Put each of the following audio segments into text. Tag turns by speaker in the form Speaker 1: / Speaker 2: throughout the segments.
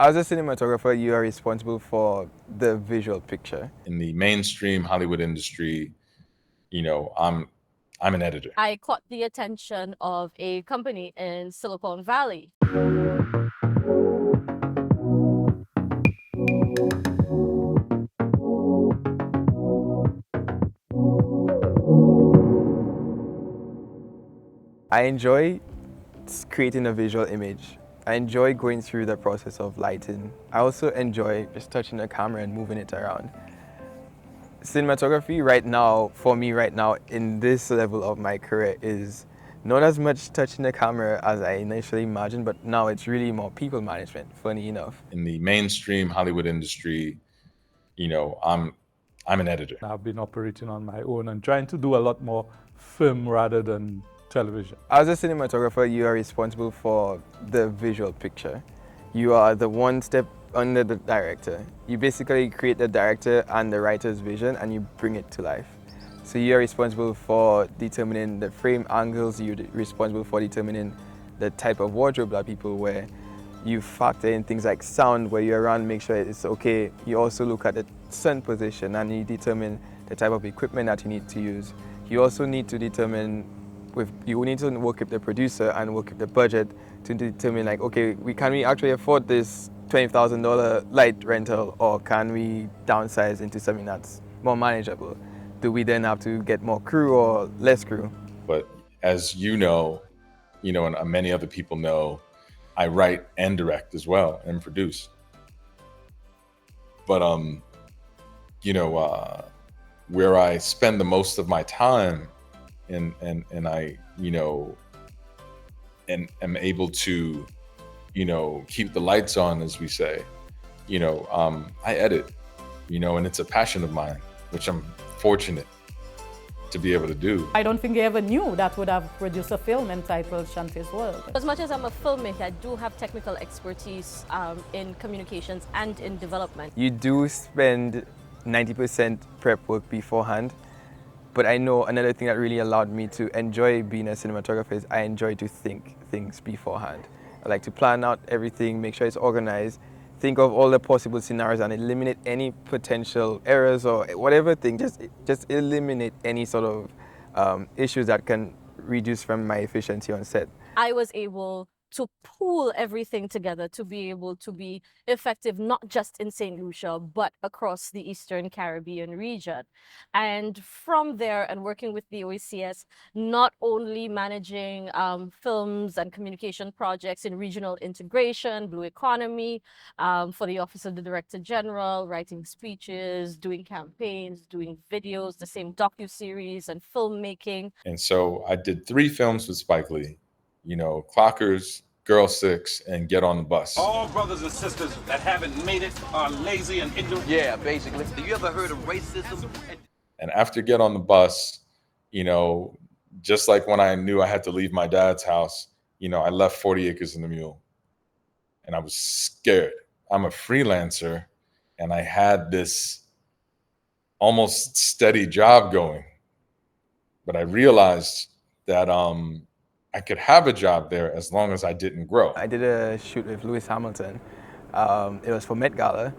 Speaker 1: As a cinematographer, you are responsible for the visual picture.
Speaker 2: In the mainstream Hollywood industry, I'm an editor.
Speaker 3: I caught the attention of a company in Silicon Valley.
Speaker 1: I enjoy creating a visual image. I enjoy going through the process of lighting. I also enjoy just touching the camera and moving it around. Cinematography right now, for me right now, in this level of my career is not as much touching the camera as I initially imagined, but now it's really more people management, funny enough.
Speaker 2: In the mainstream Hollywood industry, I'm an editor.
Speaker 4: I've been operating on my own and trying to do a lot more film rather than television.
Speaker 1: As a cinematographer, you are responsible for the visual picture. You are the one step under the director. You basically create the director and the writer's vision and you bring it to life. So you are responsible for determining the frame angles, you're responsible for determining the type of wardrobe that people wear. You factor in things like sound, where you're around, make sure it's okay. You also look at the sun position and you determine the type of equipment that you need to use. You also need to determine, you need to work with the producer and work with the budget to determine like, okay, can we actually afford this $20,000 light rental, or can we downsize into something that's more manageable? Do we then have to get more crew or less crew?
Speaker 2: But as and many other people know, I write and direct as well and produce. But where I spend the most of my time and I and am able to keep the lights on, as we say, I edit, and it's a passion of mine, which I'm fortunate to be able to do.
Speaker 5: I don't think I ever knew that would have produced a film entitled Shantae's World.
Speaker 3: As much as I'm a filmmaker, I do have technical expertise in communications and in development.
Speaker 1: You do spend 90% prep work beforehand, but I know another thing that really allowed me to enjoy being a cinematographer is I enjoy to think things beforehand. I like to plan out everything, make sure it's organized, think of all the possible scenarios and eliminate any potential errors or whatever thing, just eliminate any sort of issues that can reduce from my efficiency on set.
Speaker 3: I was able to pool everything together to be able to be effective, not just in Saint Lucia, but across the Eastern Caribbean region. And from there, and working with the OECS, not only managing films and communication projects in regional integration, Blue Economy, for the Office of the Director General, writing speeches, doing campaigns, doing videos, the same docu-series and filmmaking.
Speaker 2: And so I did 3 films with Spike Lee. Clockers, Girl 6, and Get on the Bus.
Speaker 6: All brothers and sisters that haven't made it are lazy and ignorant.
Speaker 7: Yeah, basically. Have you ever heard of racism?
Speaker 2: And after Get on the Bus, just like when I knew I had to leave my dad's house, I left 40 Acres and a Mule. And I was scared. I'm a freelancer, and I had this almost steady job going. But I realized that I could have a job there as long as I didn't grow.
Speaker 1: I did a shoot with Lewis Hamilton. It was for Met Gala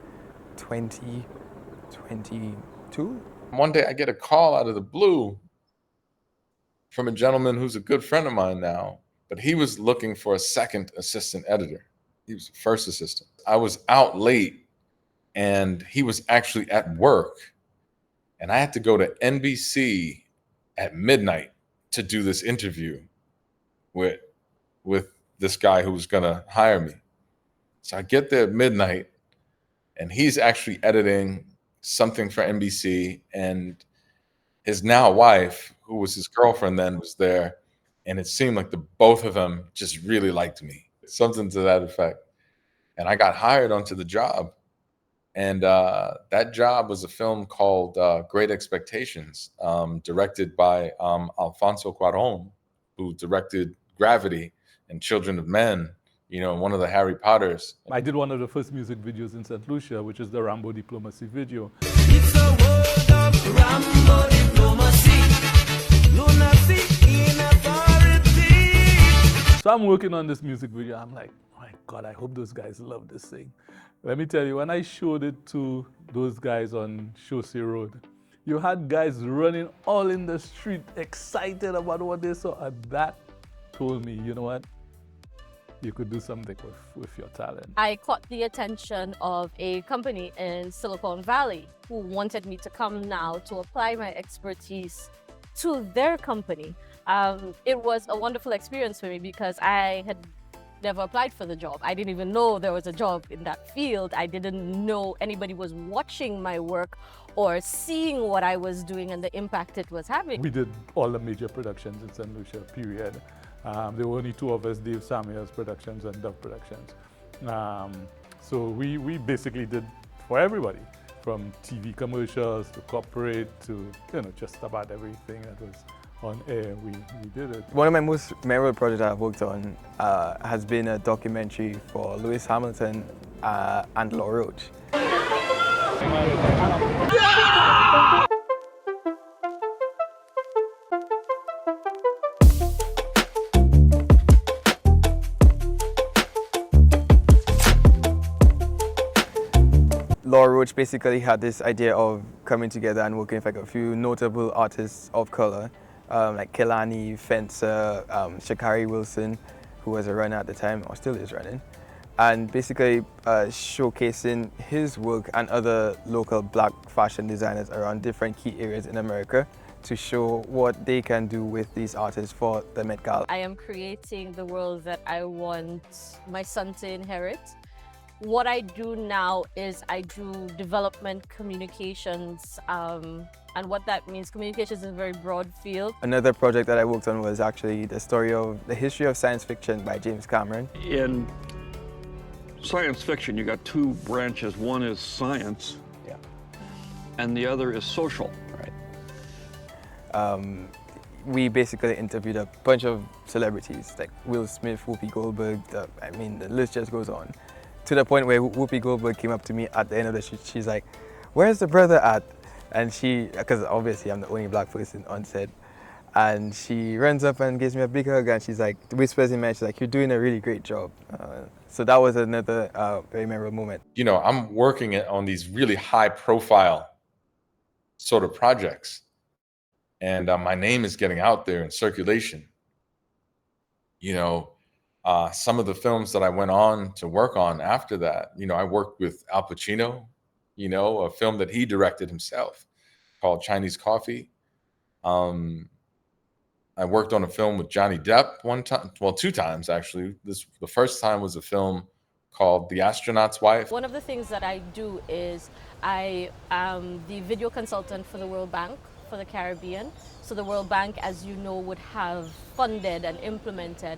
Speaker 1: 2022.
Speaker 2: One day I get a call out of the blue from a gentleman who's a good friend of mine now, but he was looking for a second assistant editor. He was the first assistant. I was out late and he was actually at work, and I had to go to NBC at midnight to do this interview with this guy who was gonna hire me. So I get there at midnight and he's actually editing something for NBC, and his now wife, who was his girlfriend then, was there, and it seemed like the both of them just really liked me, something to that effect. And I got hired onto the job, and that job was a film called Great Expectations, directed by Alfonso Cuarón, who directed Gravity and Children of Men, one of the Harry Potters.
Speaker 4: I did one of the first music videos in Saint Lucia, which is the Rambo Diplomacy video.
Speaker 8: It's a world of Rambo diplomacy. Lunacy in authority.
Speaker 4: So I'm working on this music video. I'm like, my God, I hope those guys love this thing. Let me tell you, when I showed it to those guys on Chaussee Road, you had guys running all in the street, excited about what they saw. And that told me, you know what? You could do something with your talent.
Speaker 3: I caught the attention of a company in Silicon Valley who wanted me to come now to apply my expertise to their company. It was a wonderful experience for me because I had never applied for the job. I didn't even know there was a job in that field. I didn't know anybody was watching my work or seeing what I was doing and the impact it was having.
Speaker 4: We did all the major productions in Saint Lucia, period. There were only two of us, Dave Samuels Productions and Dove Productions. So we basically did for everybody, from TV commercials to corporate to, just about everything that was on air, we did it.
Speaker 1: One of my most memorable projects I've worked on has been a documentary for Lewis Hamilton and Law Roach. Law Roach basically had this idea of coming together and working with like a few notable artists of color, like Jelani, Fencer, Shakari Wilson, who was a runner at the time, or still is running, and basically showcasing his work and other local black fashion designers around different key areas in America to show what they can do with these artists for the Met Gala.
Speaker 3: I am creating the world that I want my son to inherit. What I do now is I do development communications, and what that means, communications is a very broad field.
Speaker 1: Another project that I worked on was actually the history of science fiction by James Cameron.
Speaker 9: In science fiction, you got two branches. One is science, and the other is social.
Speaker 1: Right. We basically interviewed a bunch of celebrities like Will Smith, Whoopi Goldberg. The list just goes on. To the point where Whoopi Goldberg came up to me at the end of the shoot. She's like, "Where's the brother at?" And because obviously I'm the only black person on set, and she runs up and gives me a big hug and she's like, whispers in my ear, she's like, "You're doing a really great job." So that was another very memorable moment.
Speaker 2: I'm working on these really high profile sort of projects, and my name is getting out there in circulation. Some of the films that I went on to work on after that, I worked with Al Pacino, a film that he directed himself called Chinese Coffee. I worked on a film with Johnny Depp one time, well, two times actually. The first time was a film called The Astronaut's Wife.
Speaker 3: One of the things that I do is I am the video consultant for the World Bank for the Caribbean. So the World Bank, as you know, would have funded and implemented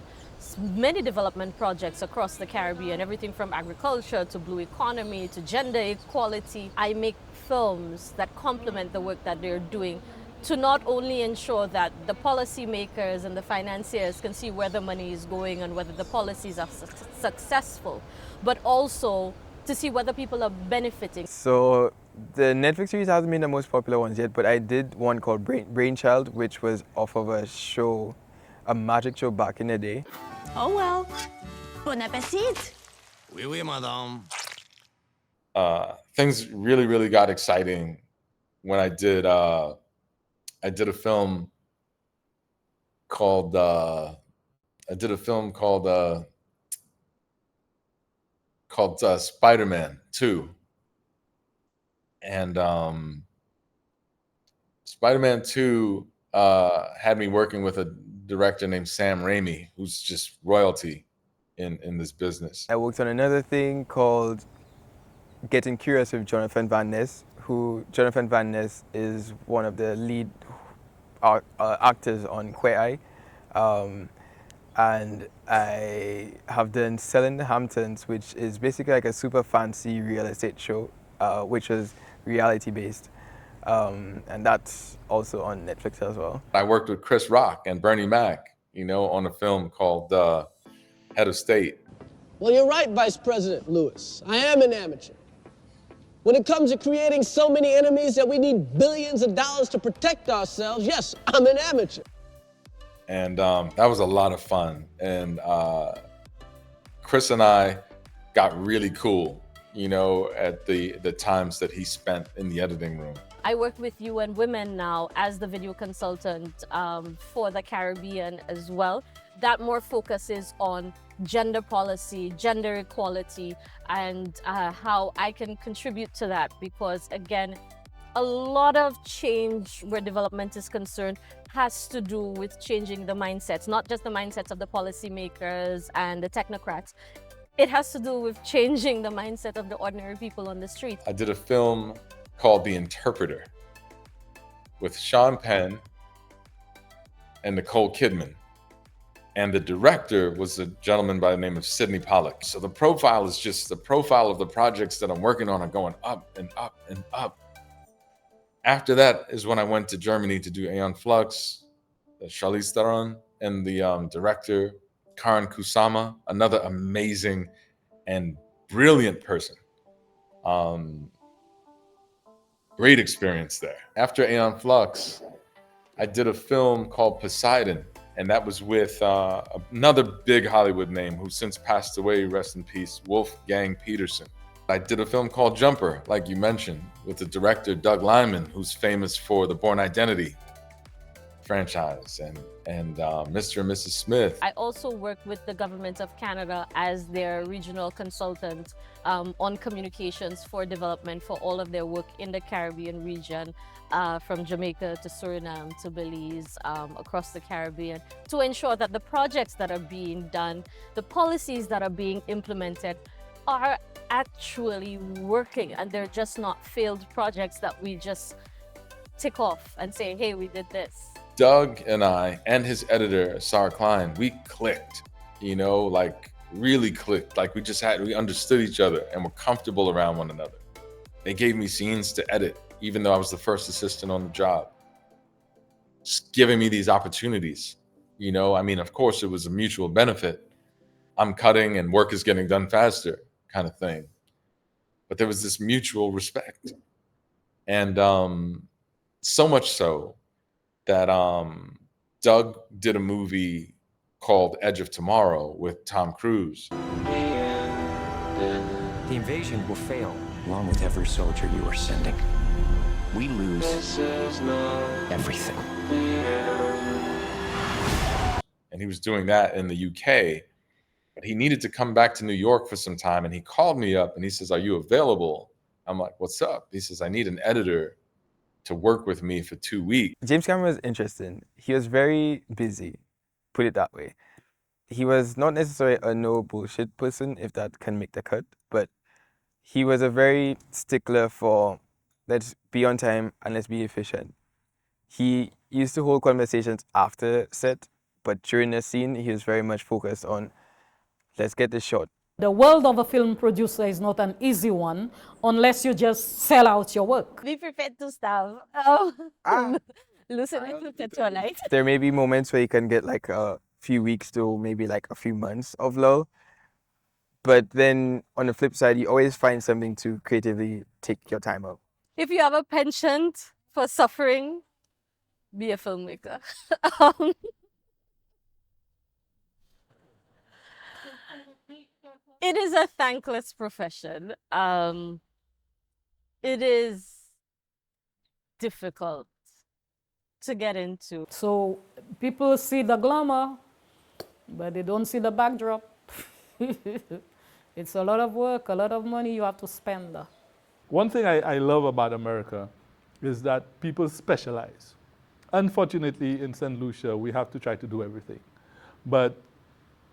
Speaker 3: many development projects across the Caribbean, everything from agriculture to blue economy to gender equality. I make films that complement the work that they're doing to not only ensure that the policymakers and the financiers can see where the money is going and whether the policies are successful, but also to see whether people are benefiting.
Speaker 1: So the Netflix series hasn't been the most popular ones yet, but I did one called Brainchild, which was off of a magic show back in the day.
Speaker 10: Oh well, bon appétit.
Speaker 8: Oui, oui, madame.
Speaker 2: Things really, really got exciting when I did a film called Spider-Man 2. And Spider-Man 2 had me working with a director named Sam Raimi, who's just royalty in this business.
Speaker 1: I worked on another thing called Getting Curious with Jonathan Van Ness, Jonathan Van Ness is one of the lead actors on Queer Eye. And I have done Selling the Hamptons, which is basically like a super fancy real estate show, which was reality based. And that's also on Netflix as well.
Speaker 2: I worked with Chris Rock and Bernie Mac, on a film called Head of State.
Speaker 11: Well, you're right, Vice President Lewis. I am an amateur. When it comes to creating so many enemies that we need billions of dollars to protect ourselves, yes, I'm an amateur.
Speaker 2: And that was a lot of fun. And Chris and I got really cool, you know, at the times that he spent in the editing room.
Speaker 3: I work with UN Women now as the video consultant for the Caribbean as well. That more focuses on gender policy, gender equality, and how I can contribute to that, because again, a lot of change where development is concerned has to do with changing the mindsets, not just the mindsets of the policymakers and the technocrats. It has to do with changing the mindset of the ordinary people on the street.
Speaker 2: I did a film called The Interpreter with Sean Penn and Nicole Kidman. And the director was a gentleman by the name of Sidney Pollack. So the profile is just the profile of the projects that I'm working on are going up and up and up. After that is when I went to Germany to do Aeon Flux, Charlize Theron, and the director, Karen Kusama, another amazing and brilliant person. Great experience there. After Aeon Flux, I did a film called Poseidon, and that was with another big Hollywood name who since passed away, rest in peace, Wolfgang Peterson. I did a film called Jumper, like you mentioned, with the director Doug Liman, who's famous for the Bourne Identity franchise and Mr. and Mrs. Smith.
Speaker 3: I also work with the government of Canada as their regional consultant on communications for development for all of their work in the Caribbean region, from Jamaica to Suriname to Belize, across the Caribbean, to ensure that the projects that are being done, the policies that are being implemented are actually working, and they're just not failed projects that we just tick off and say, hey, we did this.
Speaker 2: Doug and I and his editor, Sarah Klein, we clicked, you know, like really clicked. Like we understood each other and were comfortable around one another. They gave me scenes to edit, even though I was the first assistant on the job. Just giving me these opportunities, you know, I mean, of course it was a mutual benefit. I'm cutting and work is getting done faster kind of thing. But there was this mutual respect. And so much so that Doug did a movie called Edge of Tomorrow with Tom Cruise.
Speaker 12: The invasion will fail, along with every soldier you are sending. We lose everything.
Speaker 2: And he was doing that in the UK, but he needed to come back to New York for some time, and he called me up and he says, are you available? I'm like, what's up? He says, I need an editor to work with me for 2 weeks.
Speaker 1: James Cameron was interesting. He was very busy, put it that way. He was not necessarily a no bullshit person, if that can make the cut, but he was a very stickler for let's be on time and let's be efficient. He used to hold conversations after set, but during the scene, he was very much focused on let's get this shot.
Speaker 5: The world of a film producer is not an easy one unless you just sell out your work.
Speaker 3: Be prepared to starve. Loosen it electrolyte.
Speaker 1: There may be moments where you can get like a few weeks to maybe like a few months of lull. But then on the flip side, you always find something to creatively take your time out.
Speaker 3: If you have a penchant for suffering, be a filmmaker. It is a thankless profession. It is difficult to get into.
Speaker 5: So people see the glamour, but they don't see the backdrop. It's a lot of work, a lot of money you have to spend.
Speaker 4: One thing I love about America is that people specialize. Unfortunately, in Saint Lucia, we have to try to do everything. But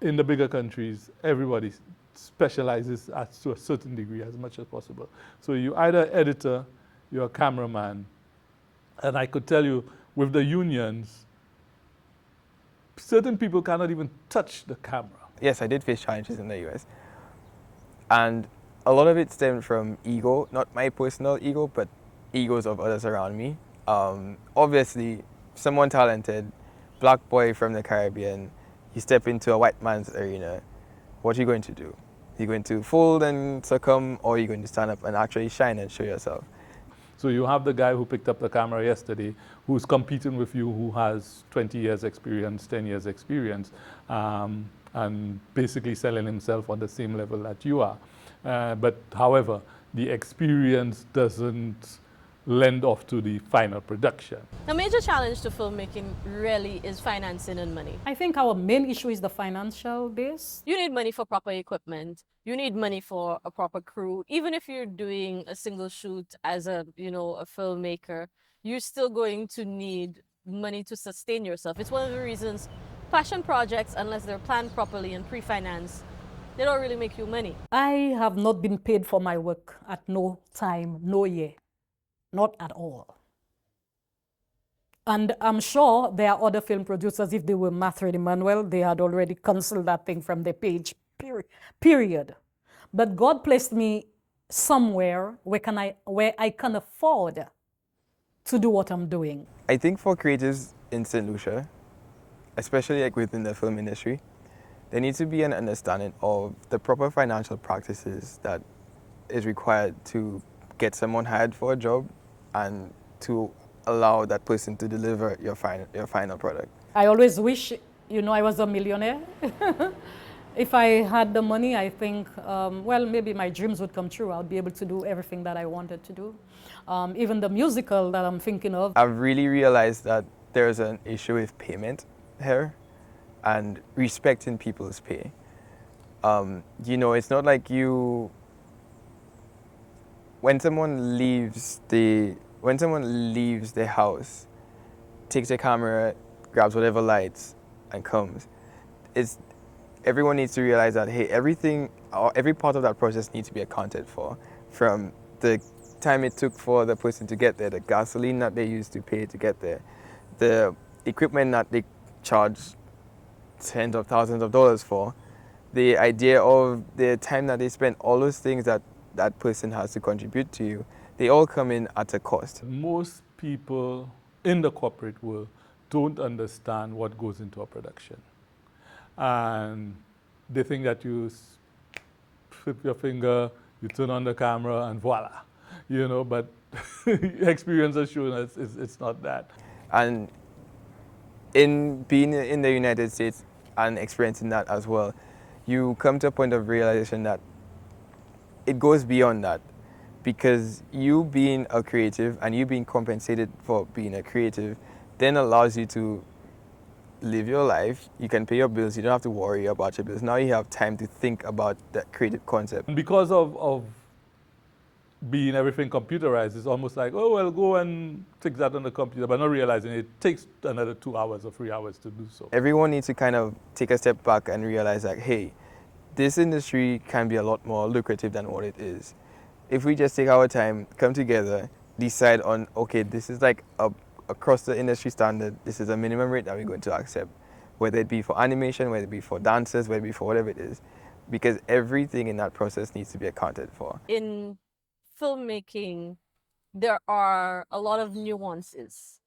Speaker 4: in the bigger countries, everybody specializes to a certain degree as much as possible. So you're either editor, you're a cameraman. And I could tell you, with the unions, certain people cannot even touch the camera.
Speaker 1: Yes, I did face challenges in the US. And a lot of it stemmed from ego, not my personal ego, but egos of others around me. Obviously, someone talented, black boy from the Caribbean, you step into a white man's arena, what are you going to do? Are you going to fold and succumb, or are you going to stand up and actually shine and show yourself?
Speaker 4: So you have the guy who picked up the camera yesterday, who's competing with you, who has 20 years experience, 10 years experience. and basically selling himself on the same level that you are. But however, the experience doesn't lend off to the final production.
Speaker 3: The major challenge to filmmaking really is financing and money.
Speaker 5: I think our main issue is the financial base.
Speaker 3: You need money for proper equipment. You need money for a proper crew. Even if you're doing a single shoot as a filmmaker, you're still going to need money to sustain yourself. It's one of the reasons passion projects, unless they're planned properly and pre-financed, they don't really make you money.
Speaker 5: I have not been paid for my work at no time, no year, not at all. And I'm sure there are other film producers, if they were Mathurine Emmanuel, they had already canceled that thing from their page, period. But God placed me somewhere where I can afford to do what I'm doing.
Speaker 1: I think for creatives in Saint Lucia, especially like within the film industry, there needs to be an understanding of the proper financial practices that is required to get someone hired for a job and to allow that person to deliver your final product.
Speaker 5: I always wish, I was a millionaire. If I had the money, I think, well, maybe my dreams would come true. I'd be able to do everything that I wanted to do. Even the musical that I'm thinking of.
Speaker 1: I've really realized that there's an issue with payment here and respecting people's pay. It's not like when someone leaves the house, takes their camera, grabs whatever lights, and comes, everyone needs to realize that, hey, every part of that process needs to be accounted for. From the time it took for the person to get there, the gasoline that they used to pay to get there, the equipment that they charge tens of thousands of dollars for, the idea of the time that they spend, all those things that that person has to contribute to you, they all come in at a cost.
Speaker 4: Most people in the corporate world don't understand what goes into a production. And they think that you flip your finger, you turn on the camera, and voila. But experience has shown us it's not that.
Speaker 1: And in being in the United States and experiencing that as well, you come to a point of realization that it goes beyond that, because you being a creative and you being compensated for being a creative then allows you to live your life. You can pay your bills. You don't have to worry about your bills. Now you have time to think about that creative concept.
Speaker 4: Because of being everything computerized, it's almost like, oh, well, go and fix that on the computer, but not realizing it takes another 2 hours or 3 hours to do so.
Speaker 1: Everyone needs to kind of take a step back and realize that, hey, this industry can be a lot more lucrative than what it is. If we just take our time, come together, decide on, okay, this is like across the industry standard, this is a minimum rate that we're going to accept, whether it be for animation, whether it be for dancers, whether it be for whatever it is, because everything in that process needs to be accounted for.
Speaker 3: In filmmaking, there are a lot of nuances.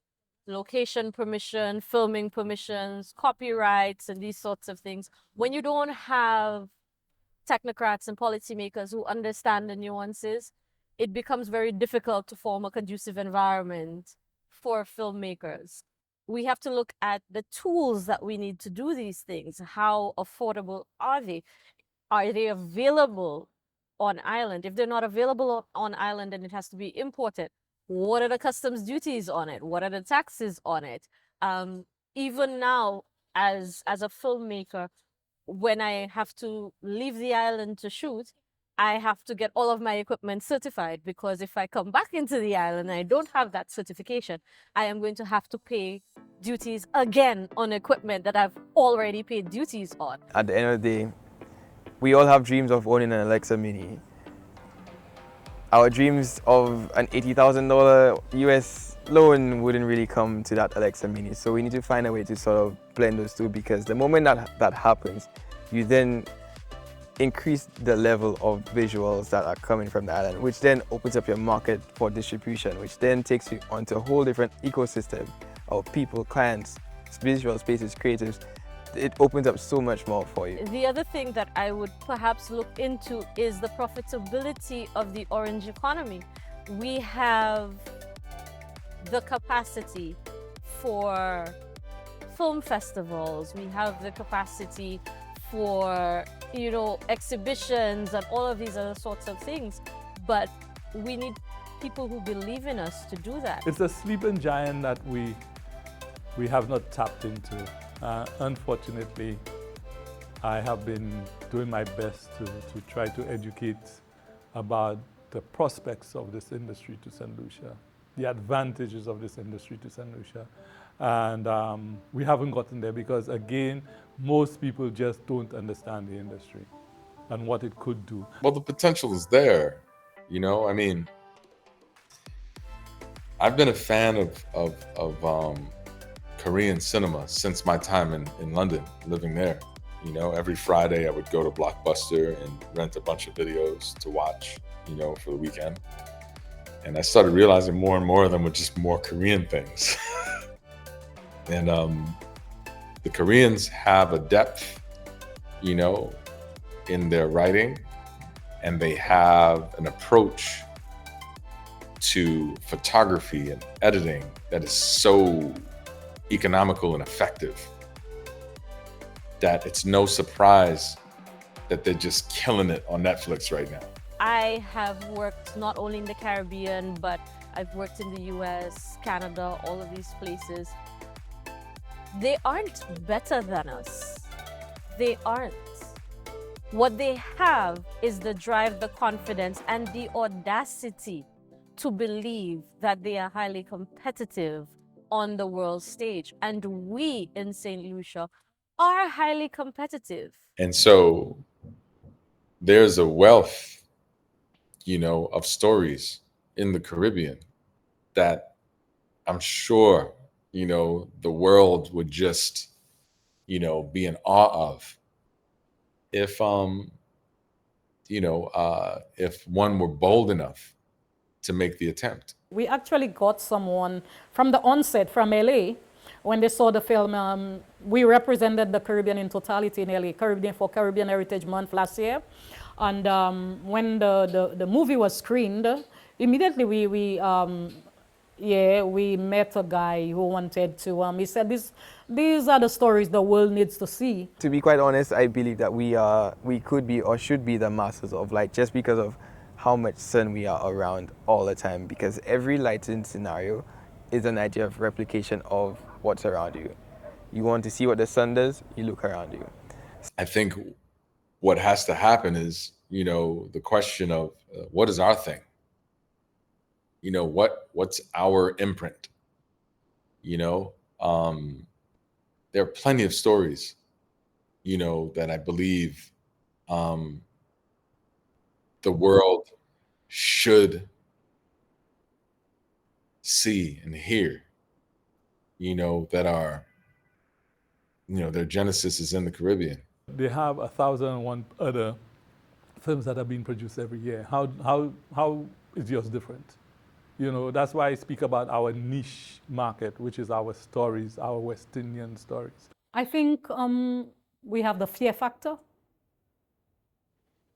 Speaker 3: Location permission, filming permissions, copyrights, and these sorts of things. When you don't have technocrats and policymakers who understand the nuances, it becomes very difficult to form a conducive environment for filmmakers. We have to look at the tools that we need to do these things. How affordable are they? Are they available on island? If they're not available on island and it has to be imported, what are the customs duties on it? What are the taxes on it? Even now, as a filmmaker, when I have to leave the island to shoot, I have to get all of my equipment certified, because if I come back into the island and I don't have that certification, I am going to have to pay duties again on equipment that I've already paid duties on.
Speaker 1: At the end of the day, we all have dreams of owning an Alexa Mini. Our dreams of an $80,000 US loan wouldn't really come to that Alexa Mini. So we need to find a way to sort of blend those two, because the moment that happens, you then increase the level of visuals that are coming from the island, which then opens up your market for distribution, which then takes you onto a whole different ecosystem of people, clients, visual spaces, creatives. It opens up so much more for you.
Speaker 3: The other thing that I would perhaps look into is the profitability of the orange economy. We have the capacity for film festivals. We have the capacity for, you know, exhibitions and all of these other sorts of things. But we need people who believe in us to do that.
Speaker 4: It's a sleeping giant that we have not tapped into. Unfortunately, I have been doing my best to try to educate about the prospects of this industry to Saint Lucia, the advantages of this industry to Saint Lucia. And we haven't gotten there because, again, most people just don't understand the industry and what it could do.
Speaker 2: Well, the potential is there, you know? I mean, I've been a fan of Korean cinema since my time in London, living there. You know, every Friday I would go to Blockbuster and rent a bunch of videos to watch, you know, for the weekend. And I started realizing more and more of them were just more Korean things. And the Koreans have a depth, you know, in their writing, and they have an approach to photography and editing that is so economical and effective that it's no surprise that they're just killing it on Netflix right now.
Speaker 3: I have worked not only in the Caribbean, but I've worked in the US, Canada, all of these places. They aren't better than us. They aren't. What they have is the drive, the confidence, and the audacity to believe that they are highly competitive on the world stage. And we in Saint Lucia are highly competitive.
Speaker 2: And so there's a wealth, you know, of stories in the Caribbean that I'm sure, you know, the world would just, you know, be in awe of if, you know, if one were bold enough to make the attempt.
Speaker 5: We actually got someone from the onset from LA. When they saw the film, we represented the Caribbean in totality in LA, Caribbean Heritage Month last year. And when the movie was screened, immediately we met a guy who wanted to, he said, these are the stories the world needs to see.
Speaker 1: To be quite honest, I believe that we could be or should be the masters of light just because of how much sun we are around all the time, because every lighting scenario is an idea of replication of what's around you. You want to see what the sun does, you look around you.
Speaker 2: I think what has to happen is, you know, the question of what is our thing? You know, what's our imprint? You know, there are plenty of stories, you know, that I believe the world should see and hear, you know, that are, you know, their genesis is in the Caribbean.
Speaker 4: They have 1,001 other films that are being produced every year. How is yours different? You know, that's why I speak about our niche market, which is our stories, our West Indian stories.
Speaker 5: I think we have the fear factor.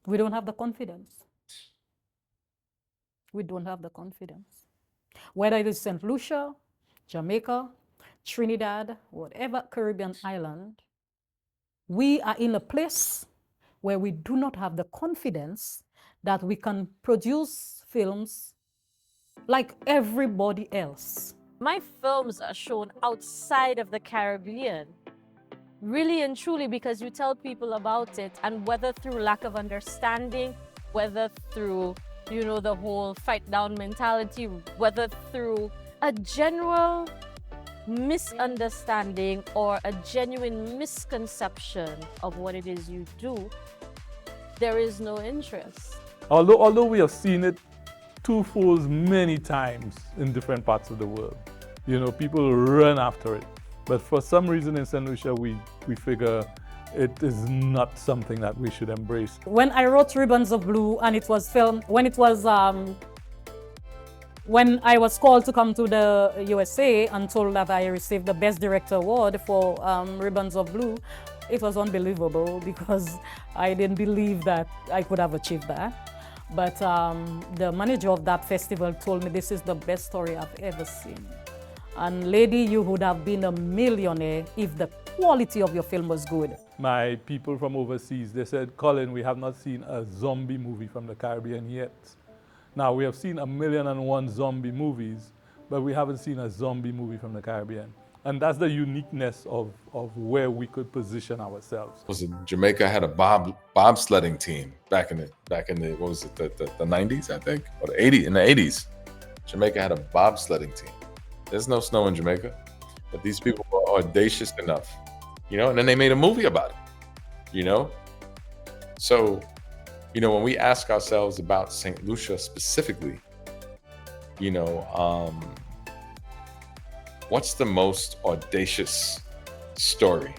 Speaker 5: We don't have the confidence. We don't have the confidence. Whether it is Saint Lucia, Jamaica, Trinidad, whatever Caribbean island, we are in a place where we do not have the confidence that we can produce films like everybody else.
Speaker 3: My films are shown outside of the Caribbean, really and truly, because you tell people about it, and whether through lack of understanding, whether through, you know, the whole fight down mentality, whether through a general misunderstanding or a genuine misconception of what it is you do, there is no interest.
Speaker 4: Although we have seen it twofold many times in different parts of the world. You know, people run after it. But for some reason in Saint Lucia, we figure it is not something that we should embrace.
Speaker 5: When I wrote Ribbons of Blue and it was filmed, when I was called to come to the USA and told that I received the Best Director Award for Ribbons of Blue, it was unbelievable because I didn't believe that I could have achieved that. But the manager of that festival told me this is the best story I've ever seen. And lady, you would have been a millionaire if the quality of your film was good.
Speaker 4: my people from overseas, they said, Collin, we have not seen a zombie movie from the Caribbean yet. Now, we have seen 1,000,001 zombie movies, but we haven't seen a zombie movie from the Caribbean. And that's the uniqueness of where we could position ourselves.
Speaker 2: Was it Jamaica had a bobsledding team back in the what was it, the 90s, I think, or the 80s, in the 80s. Jamaica had a bobsledding team. There's no snow in Jamaica, but these people were audacious enough, you know, and then they made a movie about it, you know? So, you know, when we ask ourselves about Saint Lucia specifically, you know, what's the most audacious story,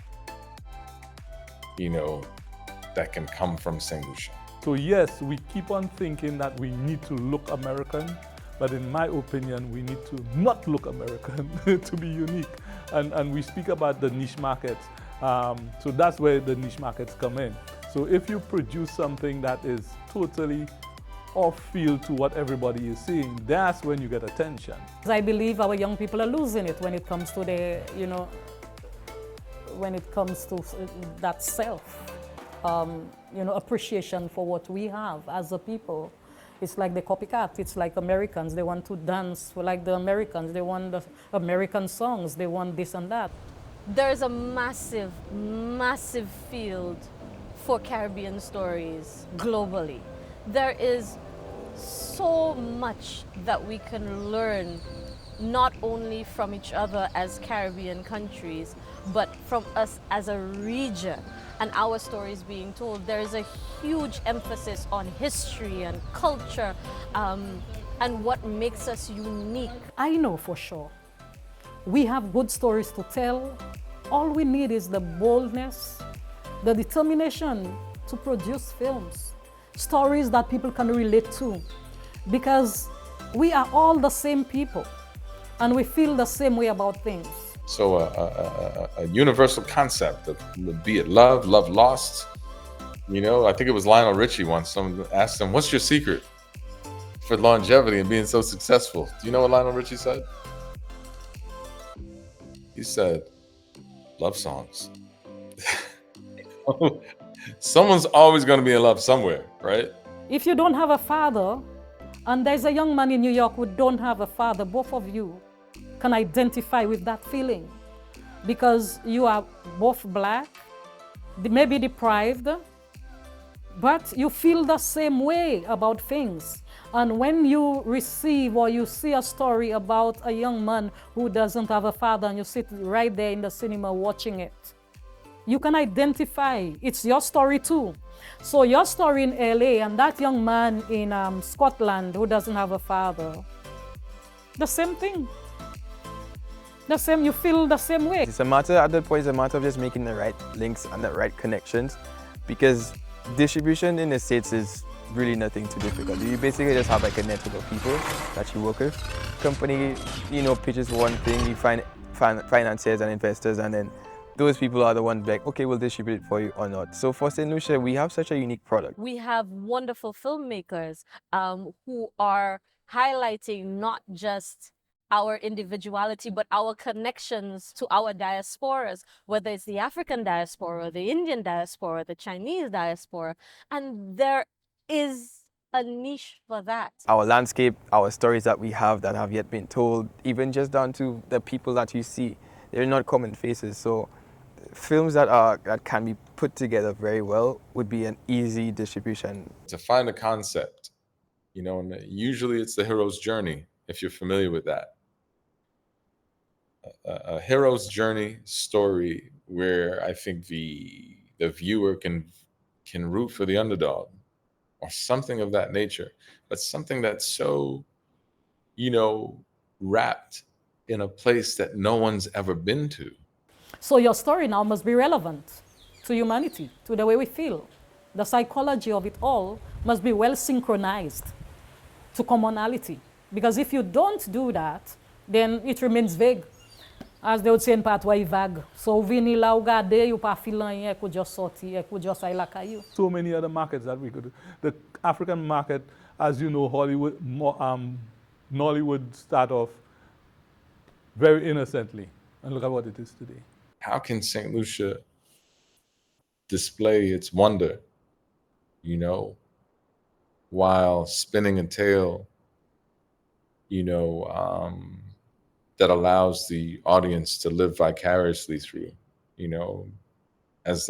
Speaker 2: you know, that can come from Saint Lucia?
Speaker 4: So yes, we keep on thinking that we need to look American, but in my opinion, we need to not look American to be unique. And we speak about the niche markets. So that's where the niche markets come in. So if you produce something that is totally off field to what everybody is seeing, that's when you get attention.
Speaker 5: I believe our young people are losing it when it comes to the, you know, when it comes to that self, you know, appreciation for what we have as a people. It's like the copycat. It's like Americans. They want to dance like the Americans. They want the American songs. They want this and that.
Speaker 3: There's a massive, massive field for Caribbean stories globally. There is so much that we can learn, not only from each other as Caribbean countries, but from us as a region and our stories being told. There is a huge emphasis on history and culture and what makes us unique.
Speaker 5: I know for sure we have good stories to tell. All we need is the boldness, the determination to produce films, stories that people can relate to, because we are all the same people and we feel the same way about things.
Speaker 2: So a universal concept of, be it love lost. You know, I think it was Lionel Richie once, someone asked him, what's your secret for longevity and being so successful? Do you know what Lionel Richie said? He said, love songs. Someone's always going to be in love somewhere, right?
Speaker 5: If you don't have a father, and there's a young man in New York who don't have a father, both of you can identify with that feeling, because you are both black, maybe deprived, but you feel the same way about things. And when you receive or you see a story about a young man who doesn't have a father and you sit right there in the cinema watching it, you can identify. It's your story too. So your story in LA and that young man in Scotland who doesn't have a father, the same thing. The same, you feel the same way.
Speaker 1: It's a matter, at that point, it's a matter of just making the right links and the right connections, because distribution in the States is really nothing too difficult. You basically just have like a network of people that you work with. Company, you know, pitches one thing, you find financiers and investors, and then those people are the ones like, okay, we'll distribute it for you or not. So for Saint Lucia, we have such a unique product.
Speaker 3: We have wonderful filmmakers who are highlighting not just our individuality, but our connections to our diasporas, whether it's the African diaspora, the Indian diaspora, the Chinese diaspora, and there is a niche for that.
Speaker 1: Our landscape, our stories that we have that have yet been told, even just down to the people that you see, they're not common faces. So films that can be put together very well would be an easy distribution.
Speaker 2: To find a concept, you know, and usually it's the hero's journey, if you're familiar with that. A hero's journey story where I think the viewer can root for the underdog or something of that nature. But something that's so, you know, wrapped in a place that no one's ever been to.
Speaker 5: So your story now must be relevant to humanity, to the way we feel. The psychology of it all must be well synchronized to commonality. Because if you don't do that, then it remains vague. As they would say in patois, vague. So vini lá o gade, you pa filan é que just sorti, é que just sai lá caiu.
Speaker 4: So many other markets that we could do. The African market, as you know, Hollywood, Nollywood start off very innocently. And look at what it is today.
Speaker 2: How can Saint Lucia display its wonder, you know, while spinning a tale, you know, that allows the audience to live vicariously through, you know, as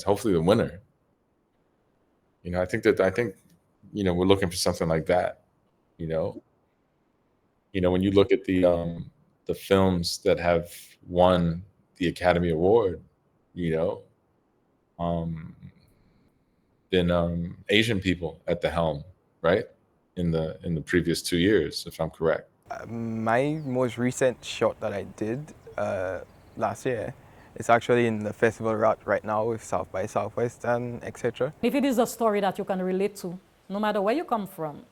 Speaker 2: hopefully the winner. You know, I think, you know, we're looking for something like that, you know. You know, when you look at the films that have won the Academy Award, you know, been Asian people at the helm, right? In the previous 2 years, if I'm correct.
Speaker 1: My most recent shot that I did last year is actually in the festival route right now with South by Southwest and etc.
Speaker 5: If it is a story that you can relate to, no matter where you come from,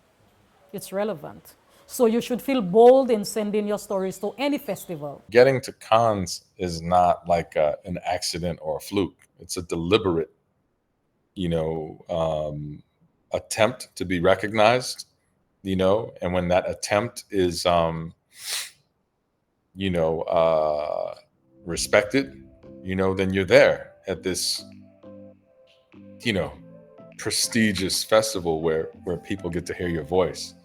Speaker 5: it's relevant. So you should feel bold in sending your stories to any festival.
Speaker 2: Getting to Cannes is not like an accident or a fluke. It's a deliberate, you know, attempt to be recognized, you know, and when that attempt is, you know, respected, you know, then you're there at this, you know, prestigious festival where people get to hear your voice.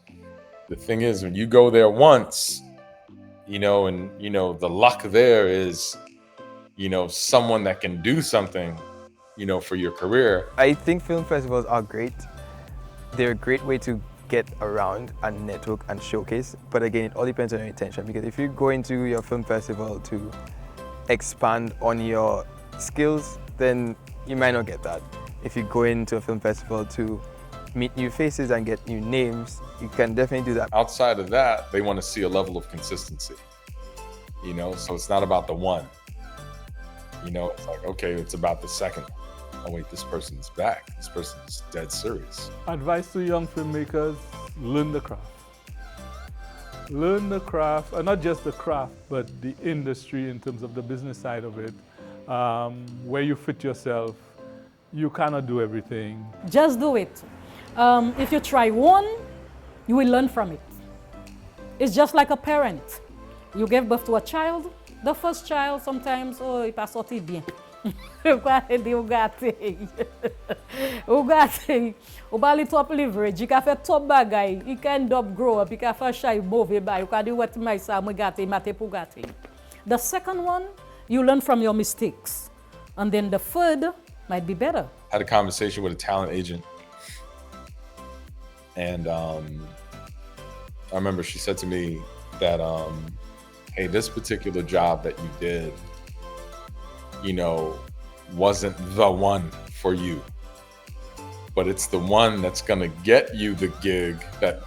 Speaker 2: The thing is, when you go there once, you know, and, you know, the luck there is, you know, someone that can do something, you know, for your career.
Speaker 1: I think film festivals are great. They're a great way to get around and network and showcase. But again, it all depends on your intention, because if you go into your film festival to expand on your skills, then you might not get that. If you go into a film festival to meet new faces and get new names, you can definitely do that.
Speaker 2: Outside of that, they want to see a level of consistency, you know, so it's not about the one, you know, it's like, okay, it's about the second. Oh wait, this person's back. This person's dead serious.
Speaker 4: Advice to young filmmakers, learn the craft. Learn the craft, and not just the craft, but the industry in terms of the business side of it, where you fit yourself. You cannot do everything.
Speaker 5: Just do it. If you try one, you will learn from it. It's just like a parent. You give birth to a child, the first child sometimes, oh, il pas sorti bien. O gating. O bali top leverage, ka fe top bagay, he can end up grow up, he can fa shy move by, you can do what my sa mo gating, mate pou gating. The second one, you learn from your mistakes. And then the third might be better.
Speaker 2: I had a conversation with a talent agent, and I remember she said to me that, hey, this particular job that you did, you know, wasn't the one for you, but it's the one that's gonna get you the gig that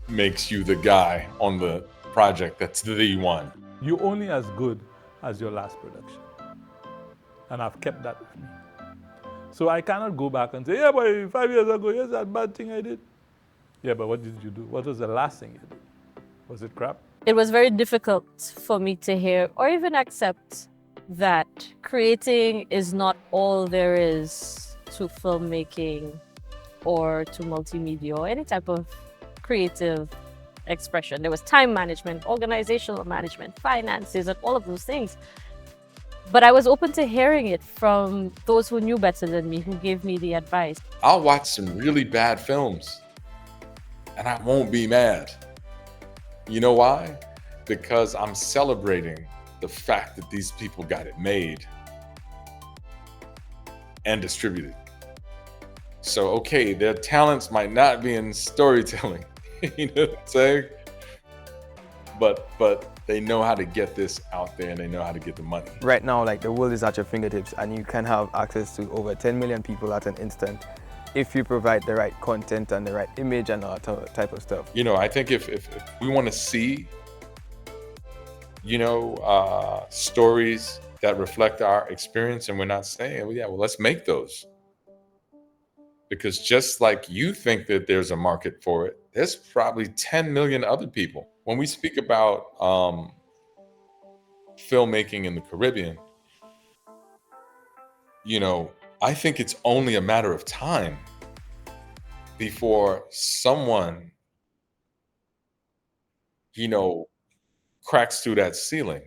Speaker 2: makes you the guy on the project that's the one.
Speaker 4: You're only as good as your last production. And I've kept that with me. So I cannot go back and say, yeah, but 5 years ago, here's that bad thing I did. Yeah, but what did you do? What was the last thing you did? Was it crap?
Speaker 3: It was very difficult for me to hear or even accept that creating is not all there is to filmmaking or to multimedia or any type of creative expression. There was time management, organizational management, finances, and all of those things. But I was open to hearing it from those who knew better than me, who gave me the advice.
Speaker 2: I'll watch some really bad films and I won't be mad. You know why? Because I'm celebrating the fact that these people got it made and distributed. So, okay, their talents might not be in storytelling, you know what I'm saying? But they know how to get this out there and they know how to get the money.
Speaker 1: Right now, like, the world is at your fingertips and you can have access to over 10 million people at an instant if you provide the right content and the right image and all that type of stuff.
Speaker 2: You know, I think if we want to see, you know, stories that reflect our experience, and we're not saying, well, yeah, well, let's make those. Because just like you think that there's a market for it, there's probably 10 million other people. When we speak about filmmaking in the Caribbean, you know, I think it's only a matter of time before someone, you know, cracks through that ceiling.